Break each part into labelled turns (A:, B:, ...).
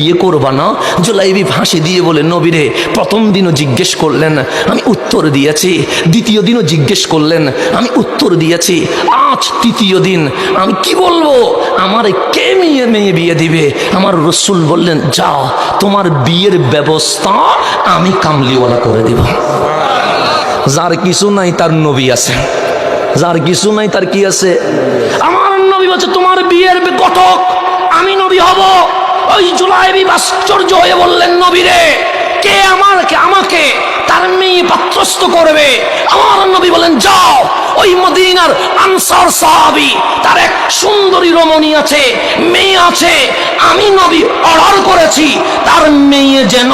A: বিয়ে করবা না? জুলাইবি ফাঁসি দিয়ে বলে, নবী রে, প্রথম দিনও জিজ্ঞেস করলেন, আমি উত্তর দিয়েছি। দ্বিতীয় দিনও জিজ্ঞেস করলেন, আমি উত্তর দিয়েছি। আজ তৃতীয় দিন, আমি কি বলবো? আমার কে মেয়ে বিয়ে দিবে? আমার রসুল বললেন, যাও, তোমার বিয়ের ব্যবস্থা আমি কামলিওয়ালা করে দিব। যার কিছু নাই তার নবী আছে, যার কিছু নাই তার কি আছে? আমার নবী বলছে, তোমার বিয়ের ঘটক আমি নবী হব। ওই জুলাইবি আশ্চর্য হয়ে বললেন, নবী রে, কে আমাকে তার মেয়ে পাত্রস্থ করবে? আমার নবী বলেন, যাও, ওই মদিনার আনসার সাহাবী, তার এক সুন্দরী রমণী আছে, মেয়ে আছে, আমি নবী অর্ডার করেছি তার মেয়ে যেন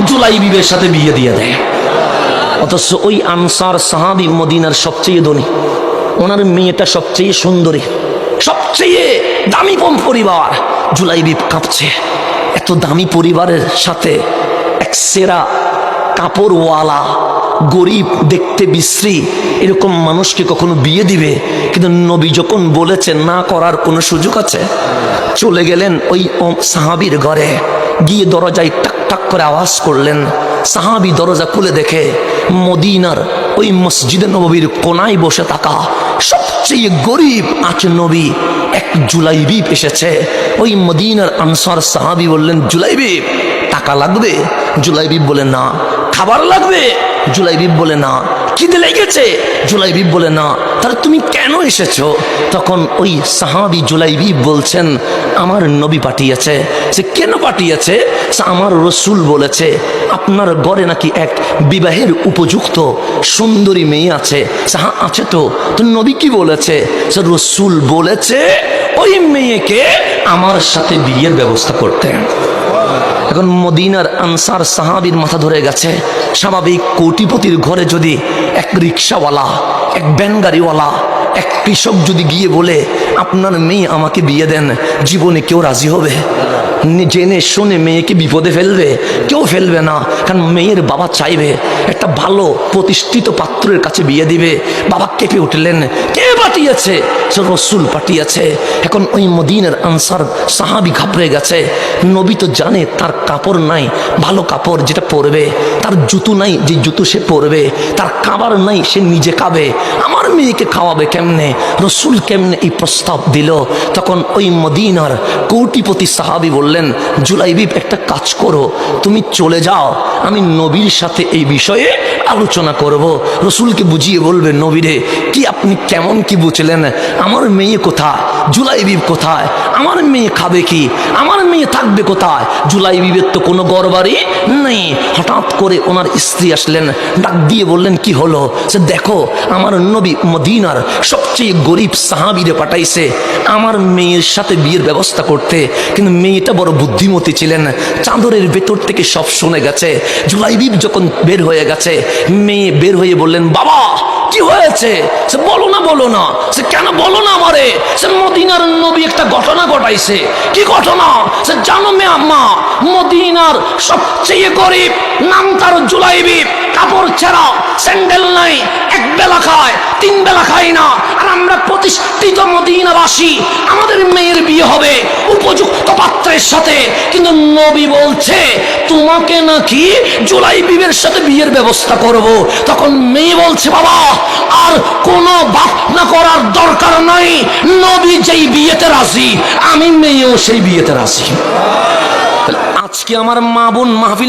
A: জুলাইবিবের সাথে বিয়ে দিয়ে দেয়। অথচ ওই আনসার সাহাবী মদিনার সবচেয়ে ধনী, ওনার মেয়েটা সবচেয়ে সুন্দরী, সবচেয়ে দামি পরিবার। জুলাইবি কাঁপছে, এত দামি পরিবারের সাথে এক সেরা কাপড়ওয়ালা গরিব, দেখতে বিশ্রী এরকম মানুষকে কখনো বিয়ে দিবে? কিন্তু নবী যখন বলেছেন, না করার কোনো সুযোগ আছে? চলে গেলেন ওই সাহাবীর ঘরে, গিয়ে দরজায় টাক টাক করে আওয়াজ করলেন। সাহাবী দরজা খুলে দেখে মদিনার ওই মসজিদে নববীর কোনায় বসে থাকা সবচেয়ে গরিব আছে নবী, এক জুলাইবি এসেছে। ওই মদিনার আনসার সাহাবী বললেন, জুলাইবি, টাকা লাগবে? জুলাইবি বলে না। খাবার লাগবে? জুলাইবি বলে না। খিদে লেগেছে? জুলাইবি বলে না। তাহলে তুমি কেন এসেছো? তখন ওই সাহাবী জুলাইবি বলছেন, আমার নবী পাঠিয়েছে। সে কেন পাঠিয়েছে? আমার রসুল বলেছে আপনার ঘরে নাকি এক বিবাহের উপযুক্ত সুন্দরী মেয়ে আছে। হ্যাঁ আছে তো। তো নবী কি বলেছে? সে রসুল বলেছে ওই মেয়েকে আমার সাথে বিয়ের ব্যবস্থা করতে। এখন মদিনার আনসার সাহাবীর মাথা ধরে গেছে। স্বাভাবিক কোটিপতির ঘরে যদি এক রিক্সাওয়ালা, এক ভ্যান গাড়িওয়ালা, এক কৃষক যদি গিয়ে বলে আপনার মেয়ে আমাকে বিয়ে দেন, জীবনে কেউ রাজি হবে? জেনে শুনে মেয়েকে বিপদে ফেলবে? কেউ ফেলবে না। কারণ মেয়ের বাবা চাইবে একটা ভালো প্রতিষ্ঠিত পাত্রের কাছে বিয়ে দিবে। বাবা কেঁপে উঠলেন, কে পাঠিয়েছে? সে রসুল পাঠিয়েছে। এখন ওই মদিনার আনসার সাহাবী ঘাবড়ে গেছে। নবী তো জানে তার কাপড় নাই ভালো কাপড় যেটা পরবে, তার জুতো নাই যে জুতো সে পরবে, তার খাবার নাই সে নিজে খাবে, আমার মেয়েকে খাওয়াবে কেমনে? রসুল কেমনে এই প্রস্তাব দিল? তখন ওই মদিনার কোটিপতি সাহাবী বললেন, জুলাইবি, একটা কাজ করো, তুমি চলে যাও, আমি নবীর সাথে এই বিষয়ে আলোচনা করব। রসুলকে বুঝিয়ে বলবে, নবীরে, কি আপনি কেমন কি বুঝলেন? আমার মেয়ে কোথায়? জুলাইবি কোথায়? আমার মেয়ে খাবে কি? আমার মেয়ে থাকবে কোথায়? জুলাইবিবের তো কোনো ঘরবাড়ি নেই। হঠাৎ করে ওনার স্ত্রী আসলেন, ডাক দিয়ে বললেন, কি হলো? সে দেখো, আমার নবী মদিনার সবচেয়ে গরিব সাহাবীরে পাঠাইছে আমার মেয়ের সাথে বিয়ের ব্যবস্থা করতে। কিন্তু মেয়েটা বড় বুদ্ধিমতী ছিলেন, চাদরের ভেতর থেকে সব শুনে গেছে। জুলাইবি যখন বের হয়ে গেছে, মেয়ে বের হয়ে বললেন, বাবা কি হয়েছে? সে বলো না। সে কেন বলো না আমারে? সে মদিনার নবী একটা ঘটনা ঘটাইছে। কি ঘটনা? সে জানো মে আম্মা, মদিনার সবচেয়ে গরিব, নাম তার জুলাইবি, কাপড় ছেঁড়া, স্যান্ডেল নাই, এক বেলা খায়, তিন বেলা খায় না। আর আমরা প্রতিষ্ঠিত মদিনাবাসী, আমাদের মেয়ের বিয়ে হবে উপযুক্ত পাত্রের সাথে। কিন্তু নবী বলছে তোমাকে নাকি জুলাইবিবের সাথে বিয়ের ব্যবস্থা করব। তখন মেয়ে বলছে, বাবা আর কোনো ভাবনা করার দরকার নাই, নবী যেই বিয়েতে রাজি, আমি মেয়েও সেই বিয়েতে রাজি। আজকে আমার মা বোন মাহফিল